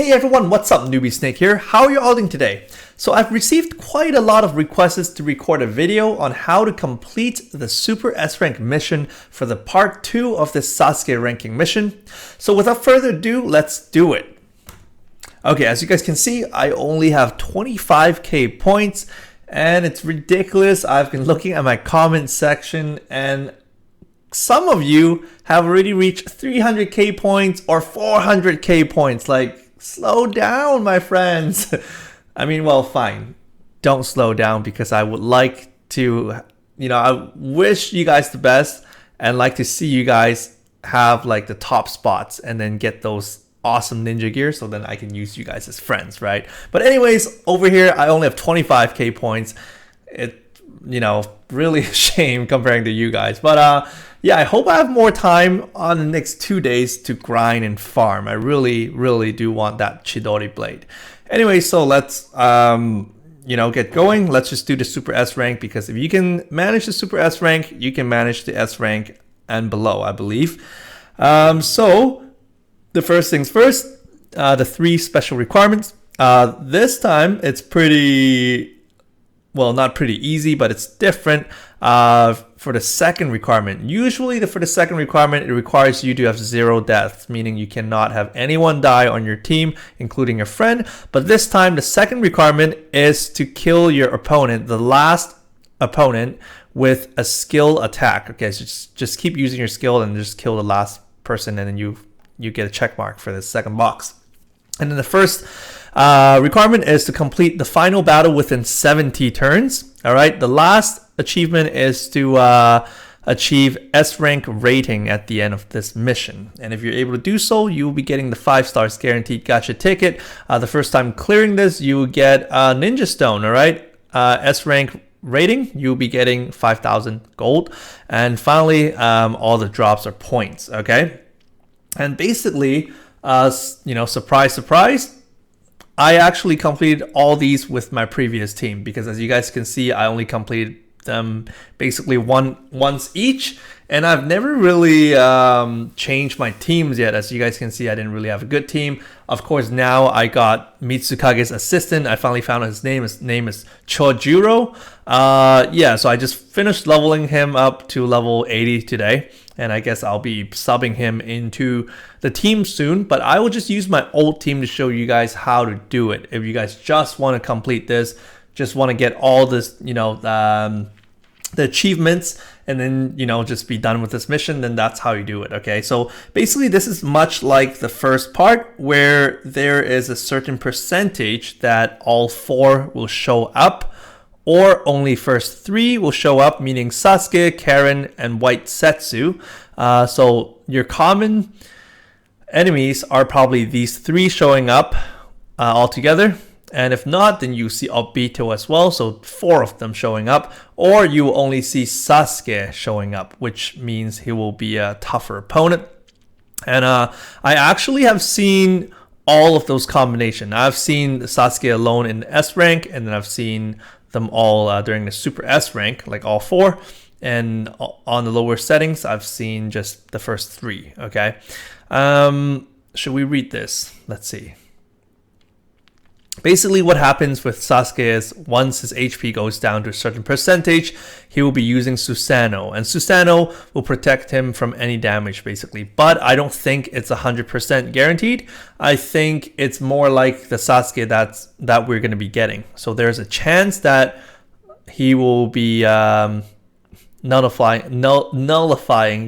Hey everyone, what's up? Newbie Snake here. How are you all doing today? So I've received quite a lot of requests to record a video on how to complete the Super S rank mission for the part 2 of this Sasuke ranking mission. So without further ado, let's do it. Okay, as you guys can see, I only have 25k points and it's ridiculous. I've been looking at my comment section and some of you have already reached 300k points or 400k points. Like, slow down, my friends. I mean, well, fine. Don't slow down because I would like to, I wish you guys the best and like to see you guys have like the top spots and then get those awesome ninja gear so then I can use you guys as friends, right? But anyways, over here, I only have 25k points. Really a shame comparing to you guys. But yeah, I hope I have more time on the next 2 days to grind and farm. I really do want that Chidori blade. Anyway, so let's get going. Let's just do the Super S rank, because if you can manage the Super S rank, you can manage the S rank and below, I believe. So the first things first, the 3 special requirements. This time it's pretty, well, not pretty easy, but it's different for the second requirement. Usually for the second requirement, it requires you to have 0 deaths, meaning you cannot have anyone die on your team, including your friend. But this time, the second requirement is to kill your opponent, the last opponent, with a skill attack. Okay, so just keep using your skill and just kill the last person, and then you get a check mark for the second box. And then the first requirement is to complete the final battle within 70 turns. All right. The last achievement is to achieve S rank rating at the end of this mission. And if you're able to do so, you will be getting the 5 stars guaranteed gacha ticket. The first time clearing this, you will get a ninja stone. All right. S rank rating, you'll be getting 5,000 gold. And finally, all the drops are points. Okay. And basically, surprise, surprise, I actually completed all these with my previous team, because as you guys can see, I only completed them basically once each, and I've never really changed my teams yet. As you guys can see, I didn't really have a good team. Of course, now I got Mitsukage's assistant. I finally found his name. His name is Chojuro. So I just finished leveling him up to level 80 today, and I guess I'll be subbing him into the team soon. But I will just use my old team to show you guys how to do it. If you guys just want to complete this, just want to get all this, the achievements, and then, just be done with this mission, then that's how you do it. Okay, so basically this is much like the first part, where there is a certain percentage that all 4 will show up, or only first 3 will show up, meaning Sasuke, Karen, and White Setsu. So your common enemies are probably these 3 showing up all together. And if not, then you see Obito as well, so 4 of them showing up. Or you will only see Sasuke showing up, which means he will be a tougher opponent. And I actually have seen all of those combinations. I've seen Sasuke alone in S rank, and then I've seen them all during the Super S rank, like all 4. And on the lower settings, I've seen just the first 3, okay? Should we read this? Let's see. Basically, what happens with Sasuke is once his HP goes down to a certain percentage, he will be using Susanoo. And Susanoo will protect him from any damage, basically. But I don't think it's 100% guaranteed. I think it's more like the Sasuke that we're going to be getting. So there's a chance that he will be nullifying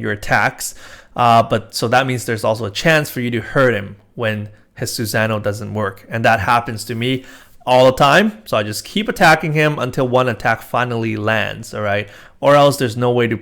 your attacks. But so that means there's also a chance for you to hurt him when his Susanoo doesn't work, and that happens to me all the time. So I just keep attacking him until one attack finally lands, all right? Or else there's no way to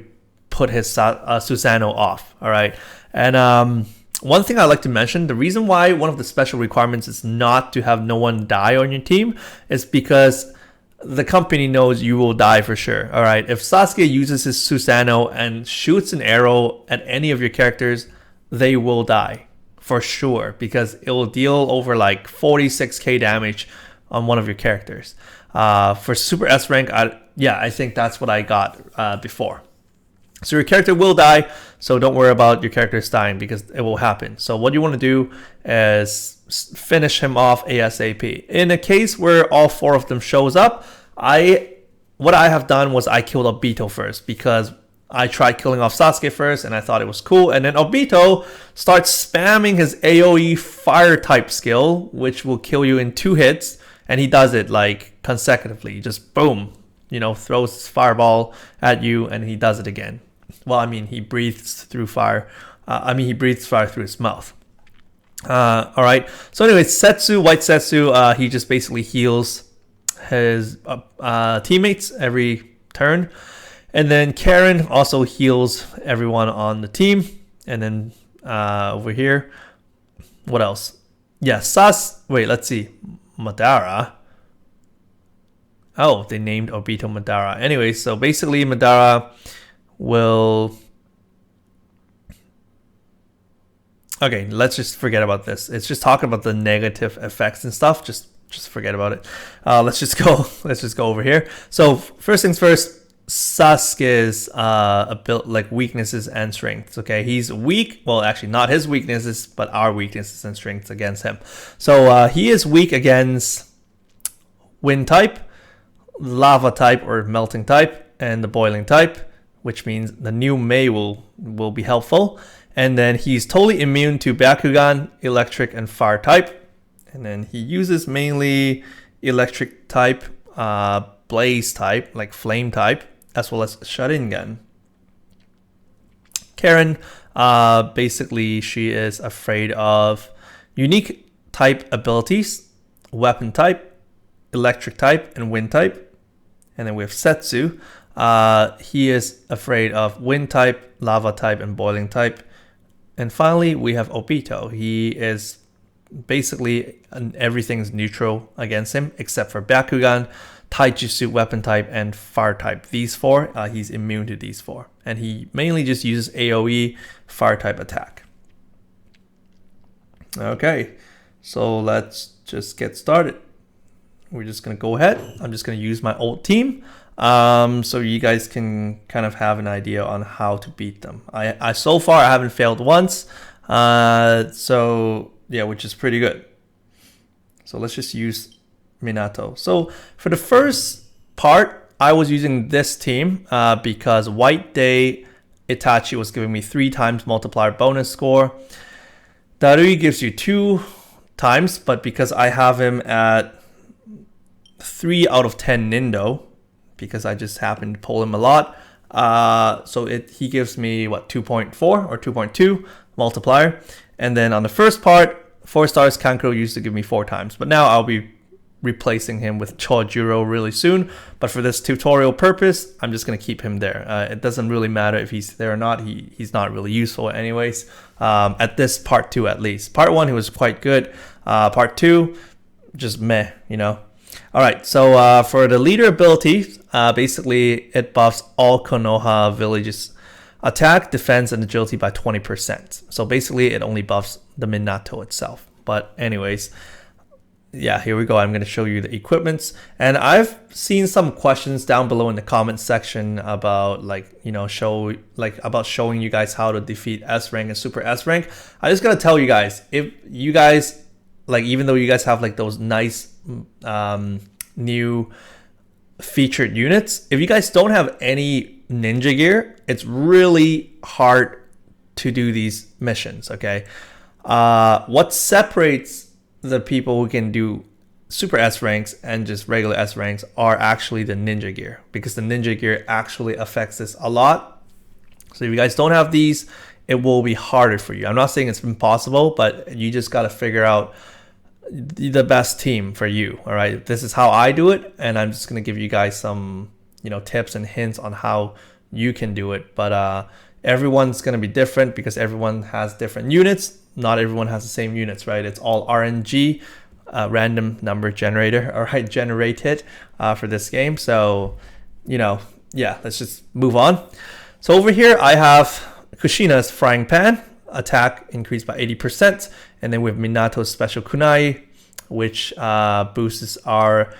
put his Susanoo off, all right? And one thing I like to mention, the reason why one of the special requirements is not to have no one die on your team is because the company knows you will die for sure, all right? If Sasuke uses his Susanoo and shoots an arrow at any of your characters, they will die. For sure, because it will deal over like 46k damage on one of your characters. For Super S rank, I think that's what I got before. So your character will die, so don't worry about your characters dying because it will happen. So what you want to do is finish him off ASAP. In a case where all 4 of them shows up, what I have done was I killed Obito first, because I tried killing off Sasuke first and I thought it was cool. And then Obito starts spamming his AoE fire type skill, which will kill you in 2 hits. And he does it like consecutively, just boom, throws his fireball at you and he does it again. Well, I mean, he breathes through fire. He breathes fire through his mouth. All right. So anyway, Setsu, White Setsu, he just basically heals his teammates every turn. And then Karen also heals everyone on the team. And then over here, what else? Yeah, wait, let's see. Madara. Oh, they named Obito Madara. Anyway, so basically Madara will... Okay, let's just forget about this. It's just talking about the negative effects and stuff. Just forget about it. Let's just go over here. So first things first, Sasuke's weaknesses and strengths. Okay, he's weak. Well, actually, not his weaknesses, but our weaknesses and strengths against him. So he is weak against wind type, lava type or melting type, and the boiling type, which means the new Mei will be helpful. And then he's totally immune to Bakugan, electric, and fire type. And then he uses mainly electric type, blaze type, like flame type, as well as Sharingan. Karen, basically she is afraid of unique type abilities, weapon type, electric type, and wind type. And then we have Setsu. He is afraid of wind type, lava type, and boiling type. And finally, we have Obito. He is basically everything's neutral against him except for Bakugan, Taijutsu, weapon type, and fire type. These 4, he's immune to these 4. And he mainly just uses AoE fire type attack. Okay, so let's just get started. We're just going to go ahead. I'm just going to use my old team. So you guys can kind of have an idea on how to beat them. I so far I haven't failed once. So yeah, which is pretty good. So let's just use Minato. So for the first part, I was using this team because White Day Itachi was giving me 3 times multiplier bonus score. Darui gives you 2 times, but because I have him at 3 out of 10 Nindo, because I just happened to pull him a lot, so he gives me 2.4 or 2.2 multiplier. And then on the first part, 4 stars Kankuro used to give me 4 times, but now I'll be replacing him with Chojuro really soon. But for this tutorial purpose, I'm just going to keep him there. It doesn't really matter if he's there or not. He's not really useful anyways, at this part 2 at least. Part 1 he was quite good. Part 2 just meh, All right, so for the leader ability, basically it buffs all Konoha villages attack, defense, and agility by 20%. So basically it only buffs the Minato itself. But anyways, yeah, here we go. I'm going to show you the equipments. And I've seen some questions down below in the comment section about about showing you guys how to defeat S rank and super S rank. I just got to tell you guys, if you guys even though you guys have those nice new featured units, if you guys don't have any ninja gear, it's really hard to do these missions. Okay, what separates the people who can do super S ranks and just regular S ranks are actually the ninja gear, because the ninja gear actually affects this a lot. So if you guys don't have these, it will be harder for you. I'm not saying it's impossible, but you just got to figure out the best team for you. All right, this is how I do it, and I'm just going to give you guys some tips and hints on how you can do it. But everyone's going to be different because everyone has different units. Not everyone has the same units, right? It's all RNG, random number generator, all right, generated for this game. So yeah, let's just move on. So over here I have Kushina's frying pan, attack increased by 80%. And then we have Minato's special kunai, which boosts our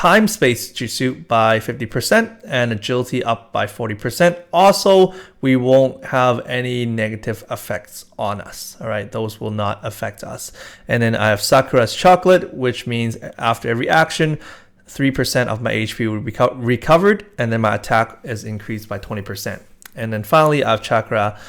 time space jutsu by 50% and agility up by 40%. Also, we won't have any negative effects on us. All right, those will not affect us. And then I have Sakura's chocolate, which means after every action, 3% of my HP will be recovered, and then my attack is increased by 20%. And then finally, I have Chakra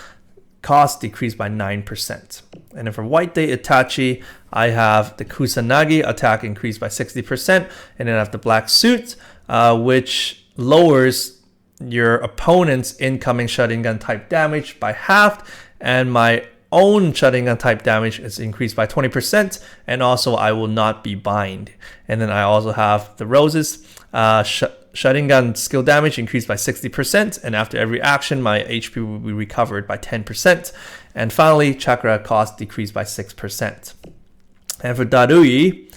cost decreased by 9%. And then for White Day Itachi, I have the Kusanagi attack increased by 60%. And then I have the Black Suit, which lowers your opponent's incoming Sharingan type damage by half. And my own Sharingan type damage is increased by 20%. And also I will not be bind. And then I also have the Roses, Sharingan skill damage increased by 60%, and after every action, my HP will be recovered by 10%. And finally, Chakra cost decreased by 6%. And for Darui,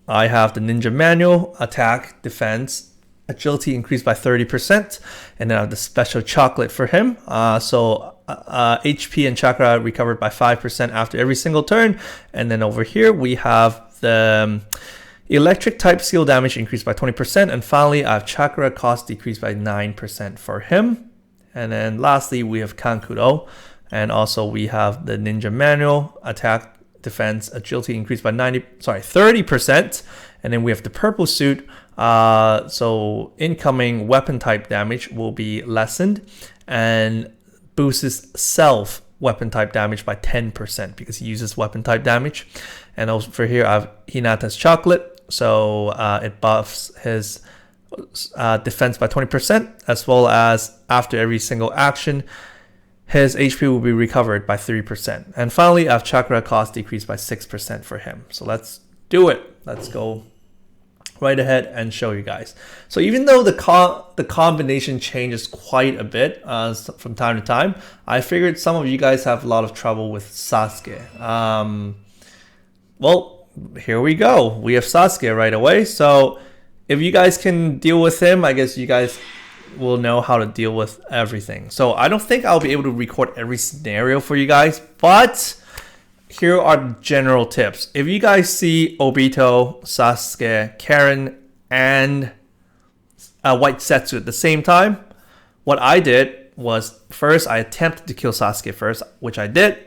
I have the Ninja Manual, attack, defense, agility increased by 30%, and then I have the special chocolate for him. HP and Chakra recovered by 5% after every single turn. And then over here, we have the electric type skill damage increased by 20%. And finally, I have Chakra cost decreased by 9% for him. And then lastly, we have Kankuro. And also we have the Ninja Manual, attack, defense, agility increased by 30%. And then we have the purple suit. So incoming weapon type damage will be lessened and boosts self weapon type damage by 10% because he uses weapon type damage. And also for here, I have Hinata's chocolate. So it buffs his defense by 20%, as well as after every single action, his HP will be recovered by 3%. And finally, I have Chakra cost decreased by 6% for him. So let's do it. Let's go right ahead and show you guys. So even though the combination changes quite a bit from time to time, I figured some of you guys have a lot of trouble with Sasuke. Well, here we go. We have Sasuke right away. So if you guys can deal with him, I guess you guys will know how to deal with everything. So I don't think I'll be able to record every scenario for you guys, but here are general tips. If you guys see Obito, Sasuke, Karen, and White Setsu at the same time, what I did was first I attempted to kill Sasuke first, which I did,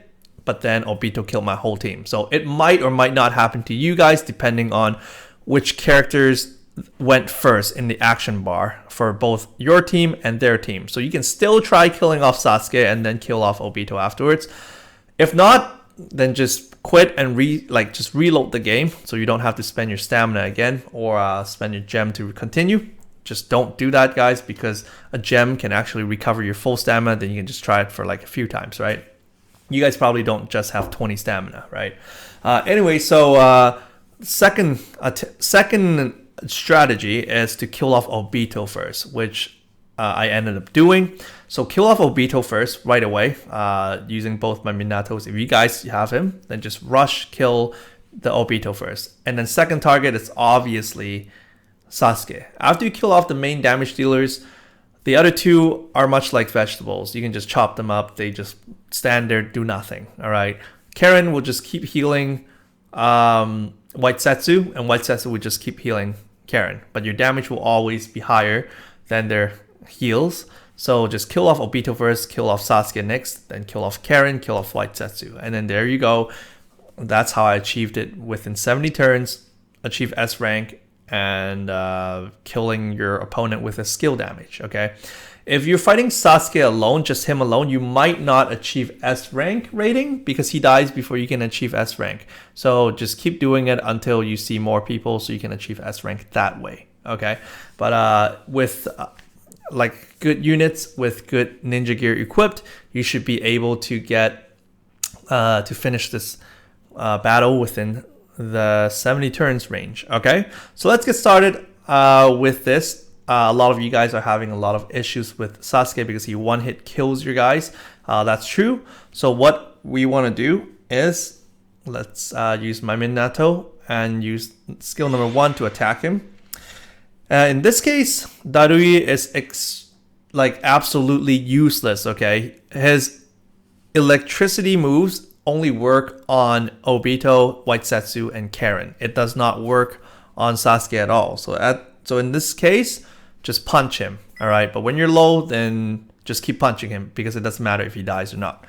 but then Obito killed my whole team. So it might or might not happen to you guys depending on which characters went first in the action bar for both your team and their team. So you can still try killing off Sasuke and then kill off Obito afterwards. If not, then just quit and just reload the game so you don't have to spend your stamina again or spend your gem to continue. Just don't do that, guys, because a gem can actually recover your full stamina. Then you can just try it for like a few times, right? You guys probably don't just have 20 stamina, right? Anyway, so second strategy is to kill off Obito first, which I ended up doing. So kill off Obito first right away using both my Minatos. If you guys have him, then just rush kill the Obito first. And then second target is obviously Sasuke. After you kill off the main damage dealers, the other two are much like vegetables. You can just chop them up. They just stand there, do nothing. All right. Karen will just keep healing White Setsu, and White Setsu will just keep healing Karen. But your damage will always be higher than their heals. So just kill off Obito first, kill off Sasuke next, then kill off Karen, kill off White Setsu. And then there you go. That's how I achieved it within 70 turns, achieve S rank, and killing your opponent with a skill damage, okay? If you're fighting Sasuke alone, just him alone, you might not achieve S rank rating because he dies before you can achieve S rank. So just keep doing it until you see more people so you can achieve S rank that way, okay? But with like good units, with good ninja gear equipped, you should be able to get to finish this battle within the 70 turns range, okay? So let's get started with this. A lot of you guys are having a lot of issues with Sasuke because he one-hit kills your guys. That's true. So what we want to do is let's use my Minato and use skill number 1 to attack him. In this case, Darui is absolutely useless, okay? His electricity moves only work on Obito, White Setsu, and Karen. It does not work on Sasuke at all. So in this case, just punch him, all right? But when you're low, then just keep punching him because it doesn't matter if he dies or not.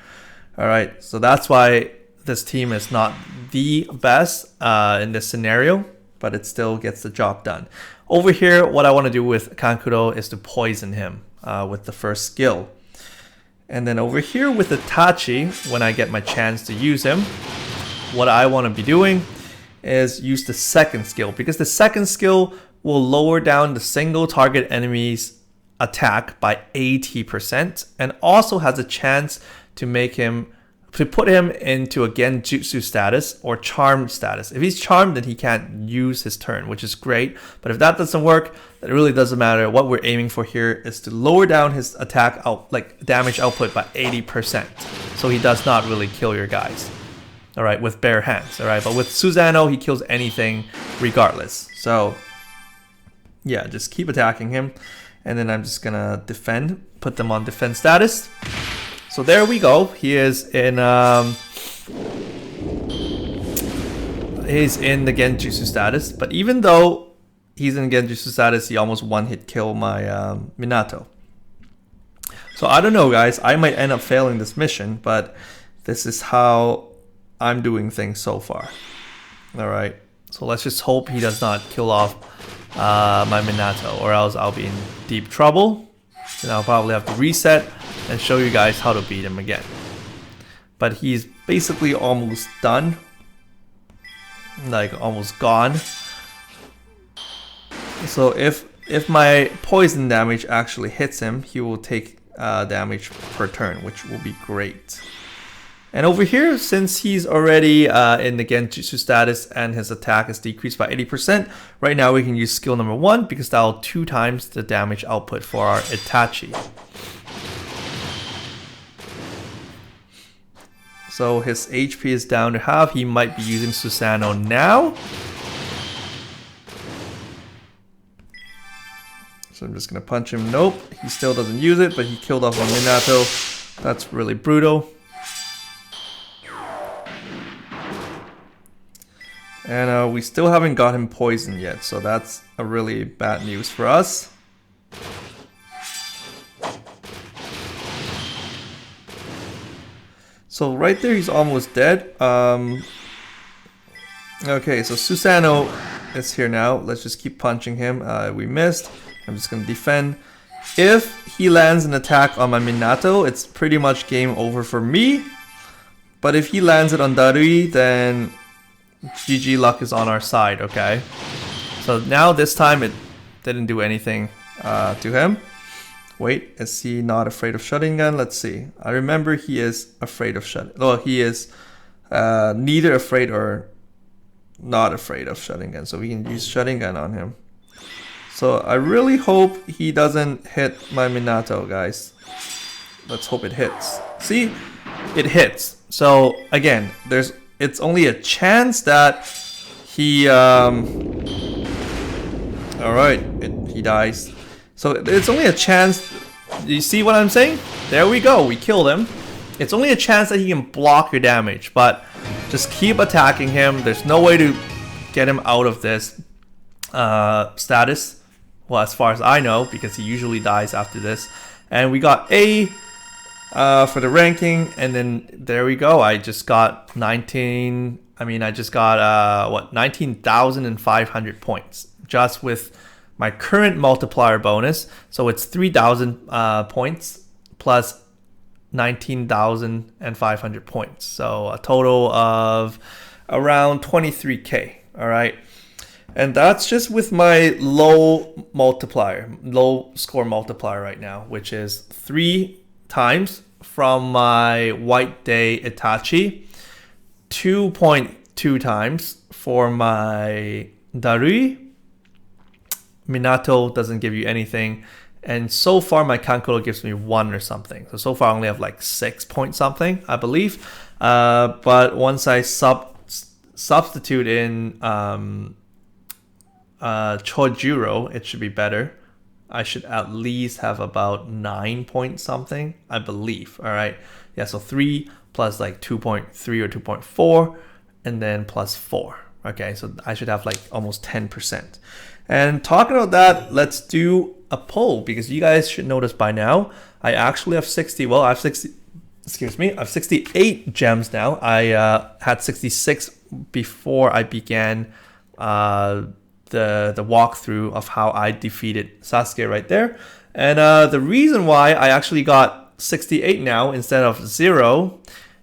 All right, so that's why this team is not the best in this scenario, but it still gets the job done. Over here, what I want to do with Kankuro is to poison him with the first skill. And then over here with Itachi, when I get my chance to use him, what I want to be doing is use the second skill, because the second skill will lower down the single target enemy's attack by 80% and also has a chance to put him into a genjutsu status or charmed status. If he's charmed, then he can't use his turn, which is great. But if that doesn't work, then it really doesn't matter. What we're aiming for here is to lower down his attack damage output by 80%, so he does not really kill your guys. All right, with bare hands. All right, but with Susanoo, he kills anything regardless. So yeah, just keep attacking him, and then I'm just gonna defend, put them on defense status. So there we go. He is in he's in the genjutsu status, but even though he's in genjutsu status, he almost one-hit kill my Minato. So I don't know, guys. I might end up failing this mission, but this is how I'm doing things so far. All right. So let's just hope he does not kill off my Minato, or else I'll be in deep trouble. Then I'll probably have to reset and show you guys how to beat him again. But he's basically almost done. Like almost gone. So if my poison damage actually hits him, he will take damage per turn, which will be great. And over here, since he's already in the genjutsu status and his attack is decreased by 80%, right now we can use skill number 1 because that will 2 times the damage output for our Itachi. So his HP is down to half. He might be using Susanoo now. So I'm just going to punch him. Nope, he still doesn't use it, but he killed off one Minato. That's really brutal. And we still haven't got him poisoned yet, so that's a really bad news for us. So right there, he's almost dead. Okay, so Susanoo is here now. Let's just keep punching him. We missed. I'm just going to defend. If he lands an attack on my Minato, it's pretty much game over for me. But if he lands it on Darui, then GG luck is on our side, okay? So now this time it didn't do anything to him. Wait, is he not afraid of Sharingan? Let's see. I remember he is afraid of Sharingan. Well, he is neither afraid or not afraid of Sharingan. So we can use Sharingan on him. So I really hope he doesn't hit my Minato, guys. Let's hope it hits. See? It hits. So again, it's only a chance that he alright, he dies. So it's only a chance. Do you see what I'm saying? There we go, we killed him. It's only a chance that he can block your damage, but just keep attacking him. There's no way to get him out of this status. Well, as far as I know, because he usually dies after this. And we got A for the ranking, and then there we go. I just got 19,500 points just with my current multiplier bonus. So it's 3,000 points plus 19,500 points. So a total of around 23k. All right. And that's just with my low score multiplier right now, which is 3 times from my White Day Itachi, 2.2 times for my Darui. Minato doesn't give you anything, and so far my Kankuro gives me 1 or something. So far I only have like 6 point something, I believe. But once I substitute in Chojuro, it should be better. I should at least have about 9 point something, I believe. All right. Yeah, so 3 plus like 2.3 or 2.4, and then plus 4. Okay, so I should have like almost 10%. And talking about that, let's do a poll, because you guys should notice by now, I actually have 60, well, I have 60, excuse me, I have 68 gems now. I had 66 before I began the walkthrough of how I defeated Sasuke right there. And the reason why I actually got 68 now instead of 0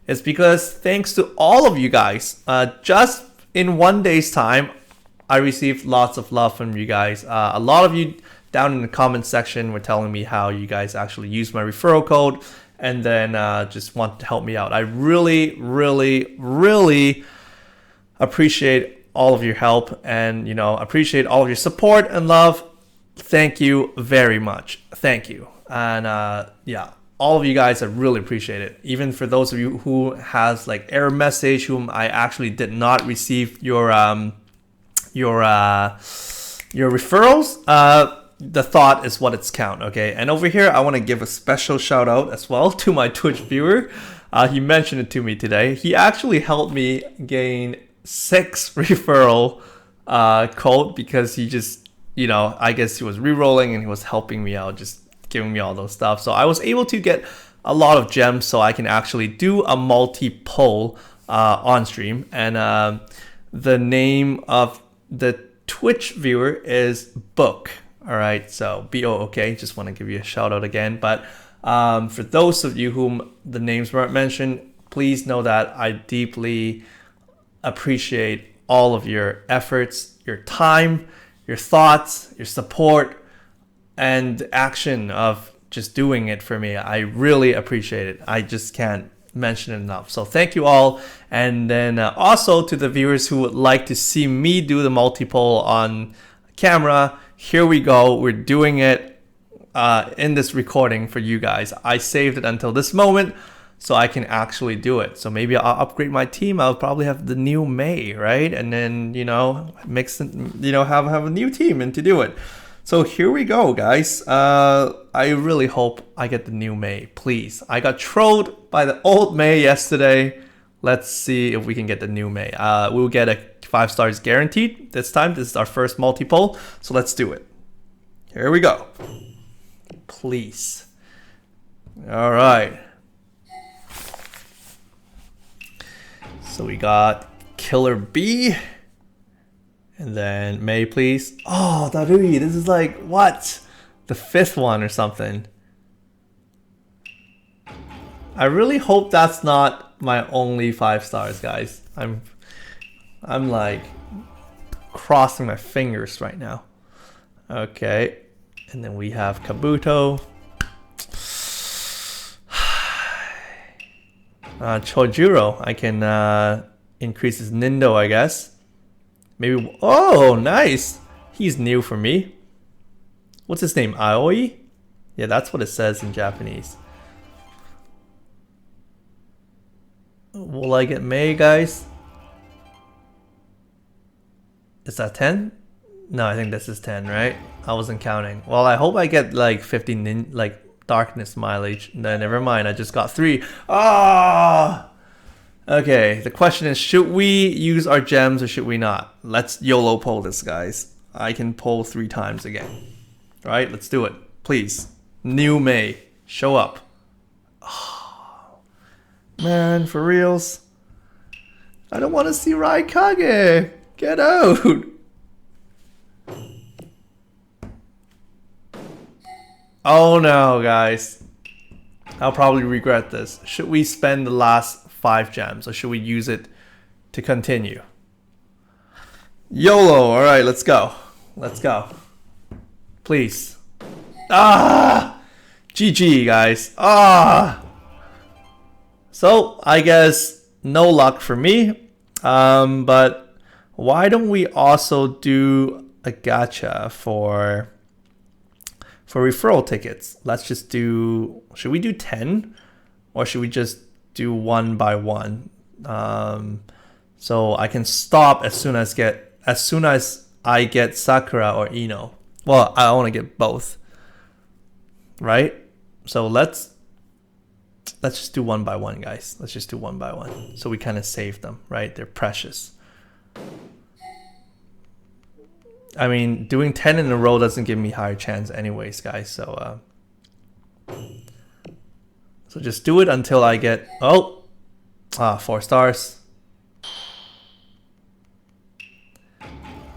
is because thanks to all of you guys, just in 1 day's time, I received lots of love from you guys. A lot of you down in the comment section were telling me how you guys actually use my referral code and then just want to help me out. I really, really, really appreciate all of your help, and appreciate all of your support and love. Thank you very much. Thank you. And yeah, all of you guys, I really appreciate it. Even for those of you who has like error message, whom I actually did not receive your referrals, the thought is what it's count. Okay, and over here I want to give a special shout out as well to my Twitch viewer. He mentioned it to me today. He actually helped me gain 6 referral code, because he just, I guess he was re-rolling and he was helping me out, just giving me all those stuff. So I was able to get a lot of gems so I can actually do a multi-poll on stream. And the name of the Twitch viewer is Book. All right, so BOOK. Just want to give you a shout out again. But for those of you whom the names weren't mentioned, please know that I deeply appreciate all of your efforts, your time, your thoughts, your support, and action of just doing it for me. I really appreciate it. I just can't mention it enough. So thank you all. And then also to the viewers who would like to see me do the multi-poll on camera, here we go. We're doing it in this recording for you guys. I saved it until this moment so I can actually do it. So maybe I'll upgrade my team. I'll probably have the new May, right? And then, mix it, have a new team and to do it. So here we go, guys. I really hope I get the new May, please. I got trolled by the old May yesterday. Let's see if we can get the new May. We'll get a 5 stars guaranteed this time. This is our first multi-poll, so let's do it. Here we go. Please. All right. So we got Killer B. And then May, please. Oh, Darui, this is like, what? The 5th one or something. I really hope that's not my only 5 stars, guys. I'm like crossing my fingers right now. Okay. And then we have Kabuto. Chojuro. I can increase his Nindo, I guess. Maybe. Oh, nice. He's new for me. What's his name? Aoi? Yeah, that's what it says in Japanese. Will I get May, guys? Is that 10? No, I think this is 10, right? I wasn't counting. Well, I hope I get like 15 darkness mileage. No, never mind. I just got 3. Ah! Okay, the question is, should we use our gems or should we not? Let's YOLO poll this, guys. I can poll 3 times again. All right, let's do it. Please. New May. Show up. Oh, man, for reals? I don't want to see Raikage. Get out. Oh no, guys. I'll probably regret this. Should we spend the last 5 gems or should we use it to continue? YOLO. All right, let's go. Let's go. Please. Ah! GG, guys. Ah! So, I guess no luck for me. But why don't we also do a gacha for referral tickets? Let's just do, should we do 10 or should we just do 1 by 1? So I can stop as soon as I get Sakura or Ino. Well, I want to get both, right? So let's just do 1 by 1, guys. Let's just do 1 by 1. So we kind of save them, right? They're precious. I mean, doing 10 in a row doesn't give me higher chance anyways, guys. So just do it until I get 4 stars.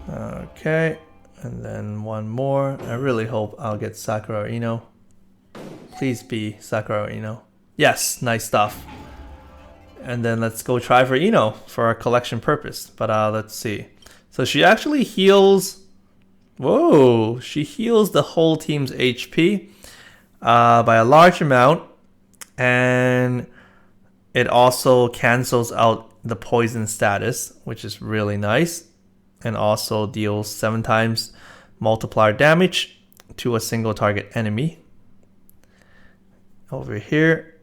Okay, and then one more. I really hope I'll get Sakura or Ino. Please be Sakura or Ino. Yes, nice stuff. And then let's go try for Ino for our collection purpose. But let's see. So she actually heals. Whoa, she heals the whole team's HP by a large amount. And it also cancels out the poison status, which is really nice. And also deals 7 times multiplier damage to a single target enemy. Over here,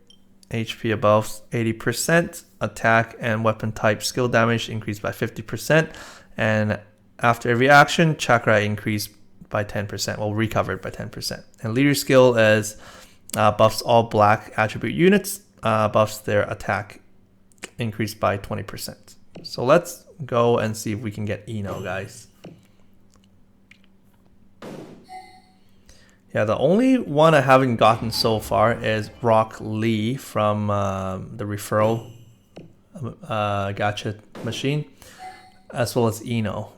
HP above 80%, attack and weapon type skill damage increased by 50%, and after every action, chakra increased by 10%, well, recovered by 10%. And leader skill is buffs all black attribute units, buffs their attack increased by 20%. So let's go and see if we can get Ino, guys. Yeah, the only one I haven't gotten so far is Rock Lee from the referral gacha machine, as well as Ino.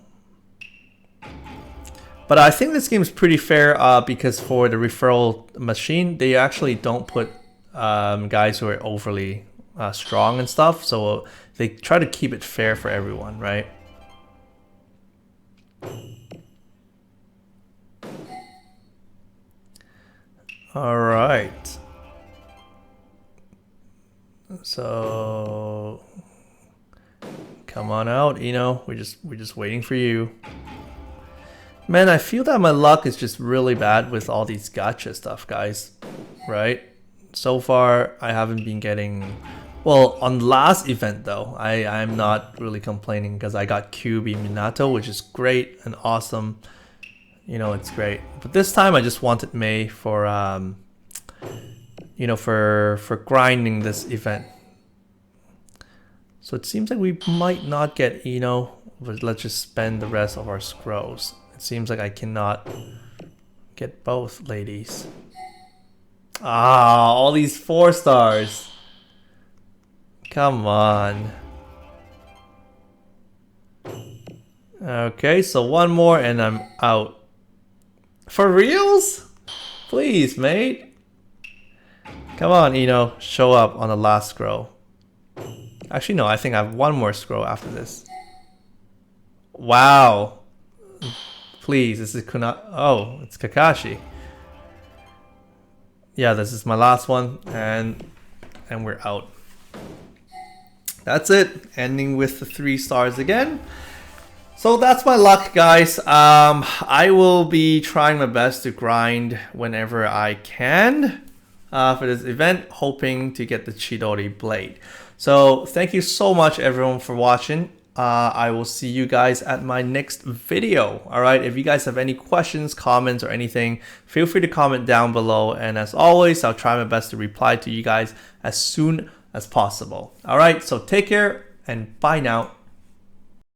But I think this game is pretty fair because for the referral machine, they actually don't put guys who are overly strong and stuff. So they try to keep it fair for everyone, right? All right. So come on out, Ino. We're just waiting for you. Man, I feel that my luck is just really bad with all these gacha stuff, guys. Right? So far, I haven't been getting... Well, on the last event, though, I'm not really complaining because I got QB Minato, which is great and awesome. You know, it's great. But this time, I just wanted Mei for, you know, for grinding this event. So it seems like we might not get Ino, but let's just spend the rest of our scrolls. It seems like I cannot get both ladies. Ah, all these 4 stars. Come on. Okay, so one more and I'm out. For reals? Please, mate. Come on, Ino, show up on the last scroll. Actually, no, I think I have one more scroll after this. Wow. Please, this is oh, it's Kakashi. Yeah, this is my last one, and we're out. That's it. Ending with the 3 stars again. So that's my luck, guys. I will be trying my best to grind whenever I can for this event, hoping to get the Chidori Blade. So thank you so much, everyone, for watching. I will see you guys at my next video. All right, if you guys have any questions, comments, or anything, feel free to comment down below. And as always, I'll try my best to reply to you guys as soon as possible. All right, so take care and bye now.